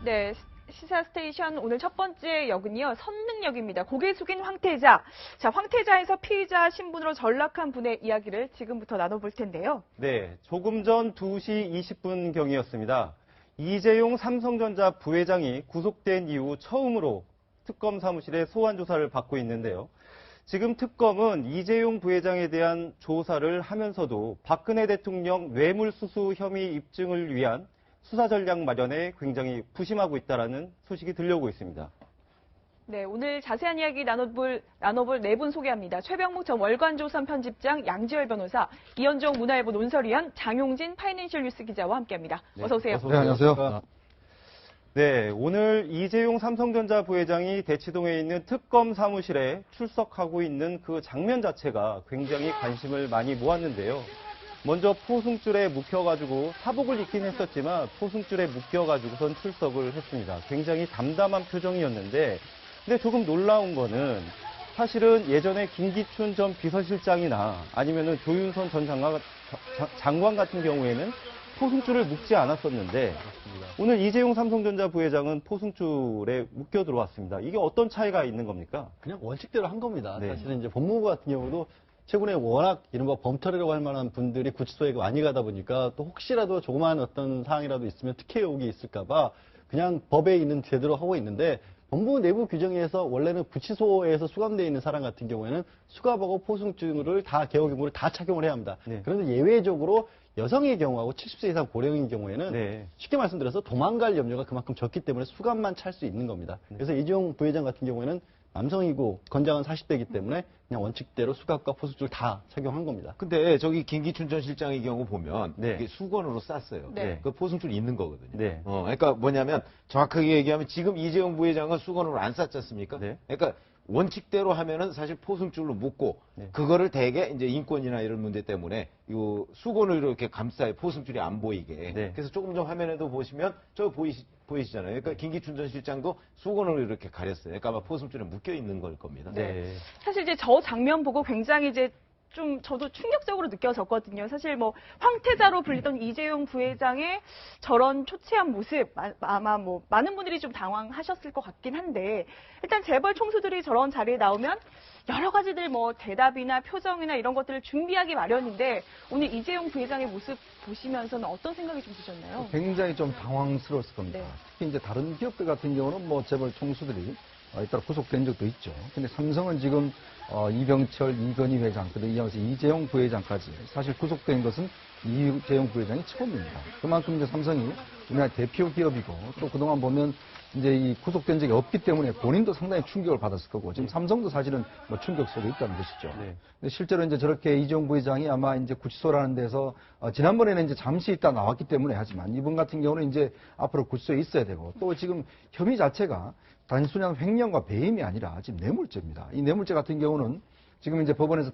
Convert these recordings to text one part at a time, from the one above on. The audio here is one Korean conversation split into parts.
네, 시사스테이션 오늘 첫 번째 역은요, 선능역입니다. 고개 숙인 황태자. 자, 황태자에서 피의자 신분으로 전락한 분의 이야기를 지금부터 나눠볼 텐데요. 네, 조금 전 2시 20분경이었습니다. 이재용 삼성전자 부회장이 구속된 이후 처음으로 특검 사무실에 소환 조사를 받고 있는데요. 지금 특검은 이재용 부회장에 대한 조사를 하면서도 박근혜 대통령 뇌물수수 혐의 입증을 위한 수사 전략 마련에 굉장히 부심하고 있다는 소식이 들려오고 있습니다. 네, 오늘 자세한 이야기 나눠볼 네 분 소개합니다. 최병묵 전 월간조선 편집장, 양지열 변호사, 이현종 문화일보 논설위원, 장용진 파이낸셜 뉴스 기자와 함께합니다. 어서 오세요. 네, 안녕하세요. 네, 오늘 이재용 삼성전자 부회장이 대치동에 있는 특검 사무실에 출석하고 있는 그 장면 자체가 굉장히 관심을 많이 모았는데요. 먼저 포승줄에 묶여가지고 사복을 입긴 했었지만 포승줄에 묶여가지고선 출석을 했습니다. 굉장히 담담한 표정이었는데 근데 조금 놀라운 거는 사실은 예전에 김기춘 전 비서실장이나 아니면은 조윤선 전 장관 같은 경우에는 포승줄을 묶지 않았었는데 오늘 이재용 삼성전자 부회장은 포승줄에 묶여 들어왔습니다. 이게 어떤 차이가 있는 겁니까? 그냥 원칙대로 한 겁니다. 네. 사실은 이제 법무부 같은 경우도 최근에 워낙 이른바 범털이라고 할 만한 분들이 구치소에 많이 가다 보니까 또 혹시라도 조그마한 어떤 사항이라도 있으면 특혜 의혹이 있을까봐 그냥 법에 있는 제대로 하고 있는데 법무부 내부 규정에서 원래는 구치소에서 수감되어 있는 사람 같은 경우에는 수갑하고 포승줄을 다 개호기물을 다 착용을 해야 합니다. 네. 그런데 예외적으로 여성의 경우하고 70세 이상 고령인 경우에는 네. 쉽게 말씀드려서 도망갈 염려가 그만큼 적기 때문에 수갑만 찰 수 있는 겁니다. 그래서 이재용 부회장 같은 경우에는 남성이고 건장한 40대이기 때문에 그냥 원칙대로 수갑과 포승줄 다 착용한 겁니다. 근데 저기 김기춘 전 실장의 경우 보면 네. 이게 수건으로 쌌어요. 네. 그 포승줄 있는 거거든요. 네. 그러니까 뭐냐면 정확하게 얘기하면 지금 이재용 부회장은 수건으로 안 쌌지 않습니까? 네. 그러니까 원칙대로 하면은 사실 포승줄로 묶고 네. 그거를 대개 이제 인권이나 이런 문제 때문에 이 수건을 이렇게 감싸요. 포승줄이 안 보이게. 네. 그래서 조금 전 화면에도 보시면 저 보이시잖아요. 그러니까 김기춘 전 실장도 수건으로 이렇게 가렸어요. 그러니까 아마 포승줄에 묶여 있는 걸 겁니다. 네. 사실 이제 저 장면 보고 굉장히 이제 좀 저도 충격적으로 느껴졌거든요. 사실 뭐 황태자로 불리던 이재용 부회장의 저런 초췌한 모습 아마 뭐 많은 분들이 좀 당황하셨을 것 같긴 한데 일단 재벌 총수들이 저런 자리에 나오면 여러 가지들 뭐 대답이나 표정이나 이런 것들을 준비하기 마련인데 오늘 이재용 부회장의 모습 보시면서는 어떤 생각이 좀 드셨나요? 굉장히 좀 당황스러웠을 겁니다. 네. 특히 이제 다른 기업들 같은 경우는 뭐 재벌 총수들이 잇따라 구속된 적도 있죠. 근데 삼성은 지금 이병철, 이건희 회장, 그리고 이어서 이재용 부회장까지 사실 구속된 것은 이재용 부회장이 처음입니다. 그만큼 이제 삼성이 우리나라 대표 기업이고 또 그동안 보면 이제 이 구속된 적이 없기 때문에 본인도 상당히 충격을 받았을 거고 지금 삼성도 사실은 뭐 충격 속에 있다는 것이죠. 네. 근데 실제로 이제 저렇게 이재용 부회장이 아마 이제 구치소라는 데서 지난번에는 이제 잠시 있다 나왔기 때문에 하지만 이번 같은 경우는 이제 앞으로 구치소에 있어야 되고 또 지금 혐의 자체가 단순한 횡령과 배임이 아니라 지금 뇌물죄입니다. 이 뇌물죄 같은 경우는 지금 이제 법원에서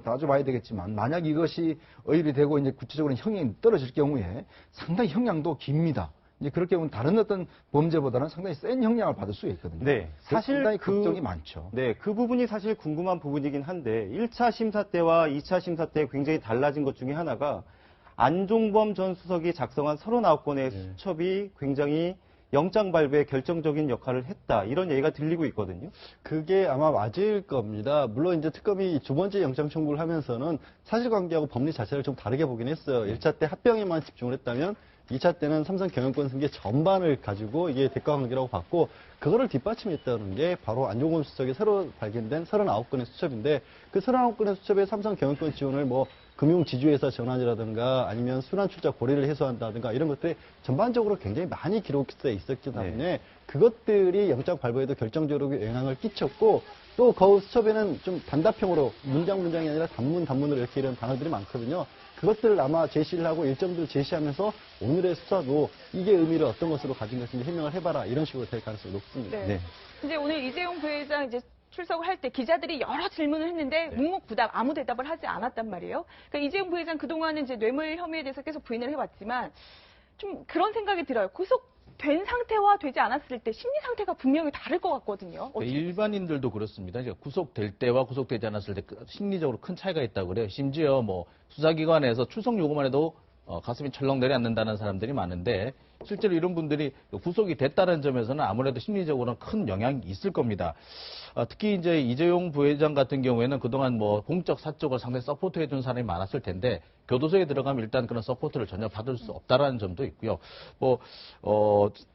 따져봐야 되겠지만 만약 이것이 의율이 되고 이제 구체적으로 형량이 떨어질 경우에 상당히 형량도 깁니다. 이제 그렇게 보면 다른 어떤 범죄보다는 상당히 센 형량을 받을 수가 있거든요. 네. 사실 상당히 걱정이 많죠. 네, 그 부분이 사실 궁금한 부분이긴 한데 1차 심사 때와 2차 심사 때 굉장히 달라진 것 중에 하나가 안종범 전 수석이 작성한 39건의 수첩이 굉장히 영장 발부에 결정적인 역할을 했다. 이런 얘기가 들리고 있거든요. 그게 아마 맞을 겁니다. 물론 이제 특검이 두 번째 영장 청구를 하면서는 사실관계하고 법리 자체를 좀 다르게 보긴 했어요. 1차 때 합병에만 집중을 했다면 2차 때는 삼성 경영권 승계 전반을 가지고 이게 대가 관계라고 봤고 그거를 뒷받침했다는 게 바로 안종범 수석이 새로 발견된 39건의 수첩인데 그 39건의 수첩에 삼성 경영권 지원을 뭐 금융 지주회사 전환이라든가 아니면 순환출자 고리를 해소한다든가 이런 것들이 전반적으로 굉장히 많이 기록돼 있었기 때문에 그것들이 영장 발부에도 결정적으로 영향을 끼쳤고 또 그 수첩에는 좀 단답형으로 문장이 아니라 단문으로 이렇게 이런 단어들이 많거든요. 그것들을 아마 제시를 하고 일정들을 제시하면서 오늘의 수사도 이게 의미를 어떤 것으로 가진 것인지 해명을 해봐라 이런 식으로 될 가능성이 높습니다. 네. 이제 오늘 이재용 부회장 이제 출석을 할 때 기자들이 여러 질문을 했는데 묵묵부답 아무 대답을 하지 않았단 말이에요. 그러니까 이재용 부회장 그동안은 이제 뇌물 혐의에 대해서 계속 부인을 해왔지만 좀 그런 생각이 들어요. 구속된 상태와 되지 않았을 때 심리 상태가 분명히 다를 것 같거든요. 일반인들도 그렇습니다. 구속될 때와 구속되지 않았을 때 심리적으로 큰 차이가 있다고 그래요. 심지어 뭐 수사기관에서 출석 요구만 해도 가슴이 철렁 내려앉는다는 사람들이 많은데 실제로 이런 분들이 구속이 됐다는 점에서는 아무래도 심리적으로는 큰 영향이 있을 겁니다. 특히 이제 이재용 부회장 같은 경우에는 그동안 뭐 공적 사적을 상당히 서포트해 준 사람이 많았을 텐데 교도소에 들어가면 일단 그런 서포트를 전혀 받을 수 없다라는 점도 있고요.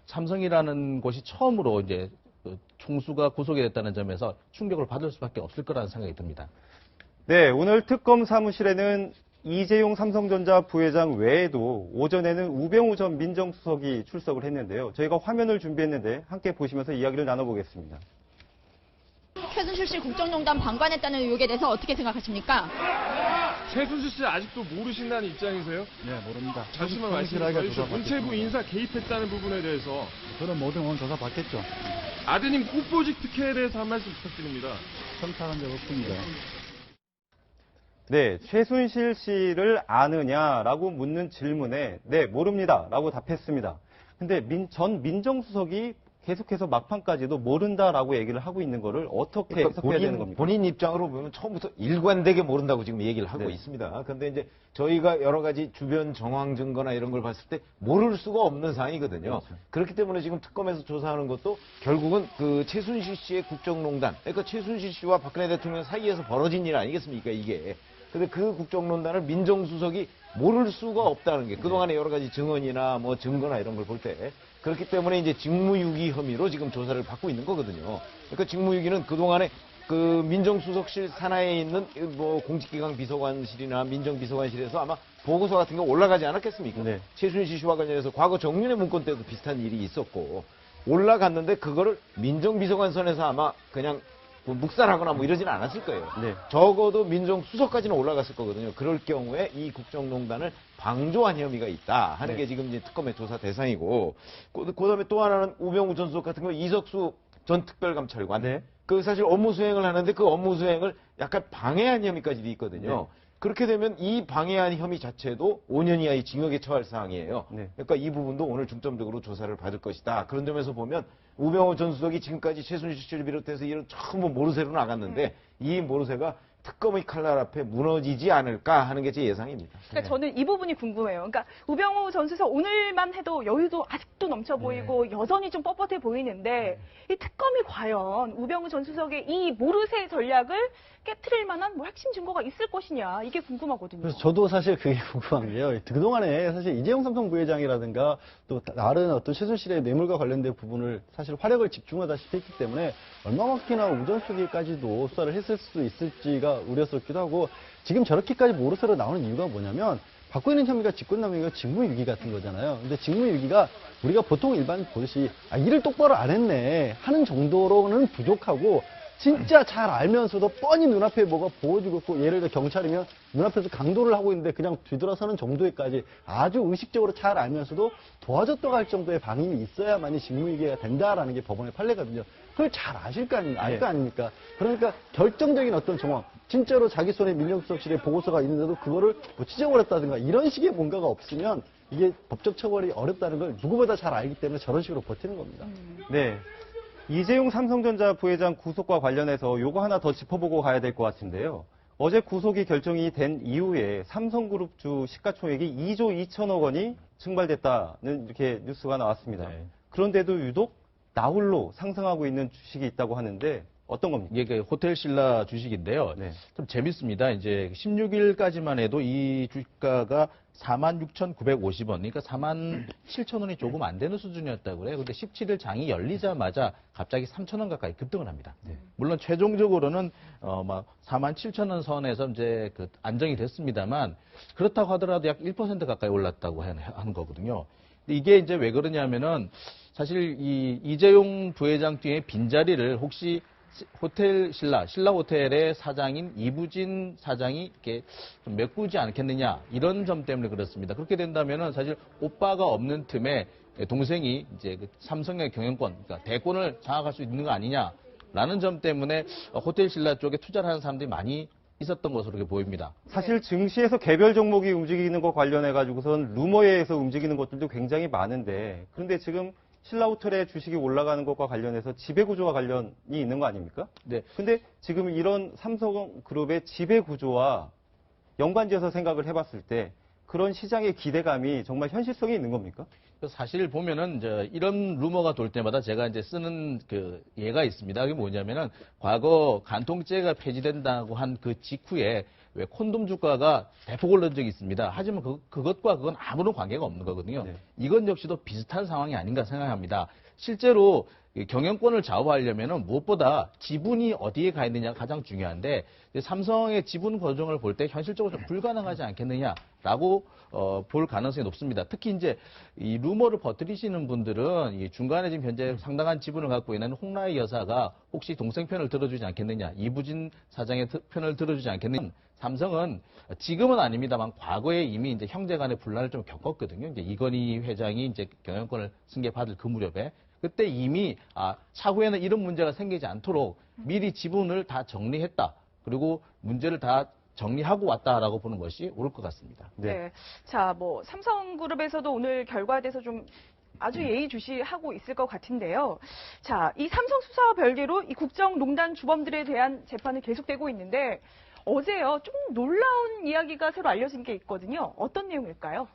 삼성이라는 곳이 처음으로 이제 총수가 구속이 됐다는 점에서 충격을 받을 수밖에 없을 거라는 생각이 듭니다. 네, 오늘 특검 사무실에는 이재용 삼성전자 부회장 외에도 오전에는 우병우 전 민정수석이 출석을 했는데요. 저희가 화면을 준비했는데 함께 보시면서 이야기를 나눠보겠습니다. 최순실 씨 국정농단 방관했다는 의혹에 대해서 어떻게 생각하십니까? 최순실 씨 아직도 모르신다는 입장이세요? 네, 모릅니다. 잠시만 말씀해 주시죠. 문체부 인사 개입했다는 부분에 대해서 저는 모든 원 조사 받겠죠. 아드님 후보직 특혜에 대해서 한 말씀 부탁드립니다. 선택한 적 없습니다. 네, 최순실 씨를 아느냐라고 묻는 질문에 네, 모릅니다라고 답했습니다. 근데 전 민정수석이 계속해서 막판까지도 모른다라고 얘기를 하고 있는 거를 어떻게 해석해야 되는 겁니까? 본인 입장으로 보면 처음부터 일관되게 모른다고 지금 얘기를 하고 네. 있습니다. 그런데 이제 저희가 여러 가지 주변 정황 증거나 이런 걸 봤을 때 모를 수가 없는 사항이거든요. 그렇죠. 그렇기 때문에 지금 특검에서 조사하는 것도 결국은 그 최순실 씨의 국정농단, 그러니까 최순실 씨와 박근혜 대통령 사이에서 벌어진 일 아니겠습니까, 이게. 근데 그 국정농단을 민정수석이 모를 수가 없다는 게 그동안의 여러 가지 증언이나 뭐 증거나 이런 걸 볼 때 그렇기 때문에 이제 직무유기 혐의로 지금 조사를 받고 있는 거거든요. 그러니까 직무유기는 그동안에 그 민정수석실 산하에 있는 뭐 공직기강 비서관실이나 민정비서관실에서 아마 보고서 같은 게 올라가지 않았겠습니까? 네. 최순실 씨와 관련해서 과거 정윤회 문건 때도 비슷한 일이 있었고 올라갔는데 그거를 민정비서관선에서 아마 그냥 뭐 묵살하거나 뭐 이러지는 않았을 거예요. 네. 적어도 민정수석까지는 올라갔을 거거든요. 그럴 경우에 이 국정농단을 방조한 혐의가 있다 하는 네. 게 지금 이제 특검의 조사 대상이고, 그다음에 또 하나는 우병우 전 수석 같은 경우 이석수 전 특별감찰관. 네. 그 사실 업무 수행을 하는데 그 업무 수행을 약간 방해한 혐의까지도 있거든요. 네. 그렇게 되면 이 방해한 혐의 자체도 5년 이하의 징역에 처할 사항이에요. 네. 그러니까 이 부분도 오늘 중점적으로 조사를 받을 것이다. 그런 점에서 보면 우병우 전 수석이 지금까지 최순실 씨를 비롯해서 이런 전부 모르쇠로 나갔는데 이 모르쇠가 특검의 칼날 앞에 무너지지 않을까 하는 게 제 예상입니다. 그러니까 저는 이 부분이 궁금해요. 그러니까 우병우 전 수석 오늘만 해도 여유도 아직도 넘쳐 보이고 여전히 좀 뻣뻣해 보이는데 이 특검이 과연 우병우 전 수석의 이 모르쇠 전략을 깨트릴 만한 뭐 핵심 증거가 있을 것이냐 이게 궁금하거든요. 그래서 저도 사실 그게 궁금한 게요. 그동안에 사실 이재용 삼성 부회장이라든가 또 다른 어떤 최순실의 뇌물과 관련된 부분을 사실 화력을 집중하다시피 했기 때문에 얼마만큼이나 우전 수기까지도 수사를 했을 수 있을지가 우려스럽기도 하고 지금 저렇게까지 모르쇠로 나오는 이유가 뭐냐면 받고 있는 혐의가 직권남용이고 직무유기 같은 거잖아요. 근데 직무유기가 우리가 보통 일반 보듯이 일을 똑바로 안 했네 하는 정도로는 부족하고 진짜 잘 알면서도 뻔히 눈앞에 뭐가 보여지고 있고 예를 들어 경찰이면 눈앞에서 강도를 하고 있는데 그냥 뒤돌아서는 정도에까지 아주 의식적으로 잘 알면서도 도와줬다고 할 정도의 방임이 있어야만이 직무유기가 된다라는 게 법원의 판례거든요. 그걸 잘 아실 거 아닙니까? 그러니까 결정적인 어떤 정황, 진짜로 자기 손에 민정수석실에 보고서가 있는데도 그거를 뭐 찢어버렸다든가 이런 식의 뭔가가 없으면 이게 법적 처벌이 어렵다는 걸 누구보다 잘 알기 때문에 저런 식으로 버티는 겁니다. 네. 이재용 삼성전자 부회장 구속과 관련해서 요거 하나 더 짚어보고 가야 될 것 같은데요. 어제 구속이 결정이 된 이후에 삼성그룹 주 시가총액이 2조 2천억 원이 증발됐다는 이렇게 뉴스가 나왔습니다. 네. 그런데도 유독 나홀로 상승하고 있는 주식이 있다고 하는데 어떤 겁니까? 이게 호텔 신라 주식인데요. 네. 좀 재밌습니다. 이제 16일까지만 해도 이 주가가 46,950원, 그러니까 47,000원이 조금 안 되는 수준이었다고 그래요. 근데 17일 장이 열리자마자 갑자기 3,000원 가까이 급등을 합니다. 물론 최종적으로는 막 47,000원 선에서 이제 그 안정이 됐습니다만 그렇다고 하더라도 약 1% 가까이 올랐다고 하는 거거든요. 근데 이게 이제 왜 그러냐면은 사실 이 이재용 부회장 뒤에 빈자리를 혹시 호텔 신라 호텔의 사장인 이부진 사장이 이렇게 좀 메꾸지 않겠느냐 이런 점 때문에 그렇습니다. 그렇게 된다면은 사실 오빠가 없는 틈에 동생이 이제 그 삼성의 경영권, 그러니까 대권을 장악할 수 있는 거 아니냐라는 점 때문에 호텔 신라 쪽에 투자를 하는 사람들이 많이 있었던 것으로 이렇게 보입니다. 사실 증시에서 개별 종목이 움직이는 것 관련해 가지고선 루머에 의해서 움직이는 것들도 굉장히 많은데 그런데 지금 신라호텔의 주식이 올라가는 것과 관련해서 지배구조와 관련이 있는 거 아닙니까? 네. 근데 지금 이런 삼성그룹의 지배구조와 연관지어서 생각을 해봤을 때 그런 시장의 기대감이 정말 현실성이 있는 겁니까? 사실 보면은 이런 루머가 돌 때마다 제가 이제 쓰는 그 예가 있습니다. 그게 뭐냐면은 과거 간통죄가 폐지된다고 한 그 직후에 왜 콘돔 주가가 대폭 오른 적이 있습니다. 하지만 그것과 그건 아무런 관계가 없는 거거든요. 네. 이건 역시도 비슷한 상황이 아닌가 생각합니다. 실제로 경영권을 좌우하려면은 무엇보다 지분이 어디에 가 있느냐가 가장 중요한데 삼성의 지분 거정을 볼 때 현실적으로 좀 불가능하지 않겠느냐라고 볼 가능성이 높습니다. 특히 이제 이 루머를 퍼뜨리시는 분들은 이 중간에 지금 현재 상당한 지분을 갖고 있는 홍라희 여사가 혹시 동생 편을 들어주지 않겠느냐, 이부진 사장의 편을 들어주지 않겠느냐. 삼성은 지금은 아닙니다만 과거에 이미 이제 형제간의 분란을 좀 겪었거든요. 이제 이건희 회장이 이제 경영권을 승계받을 그 무렵에 그때 이미 차후에는 이런 문제가 생기지 않도록 미리 지분을 다 정리했다. 그리고 문제를 다 정리하고 왔다라고 보는 것이 옳을 것 같습니다. 네. 자, 뭐 삼성그룹에서도 오늘 결과에 대해서 좀 아주 예의주시하고 있을 것 같은데요. 자, 이 삼성 수사와 별개로 이 국정농단 주범들에 대한 재판이 계속되고 있는데 어제요, 좀 놀라운 이야기가 새로 알려진 게 있거든요. 어떤 내용일까요?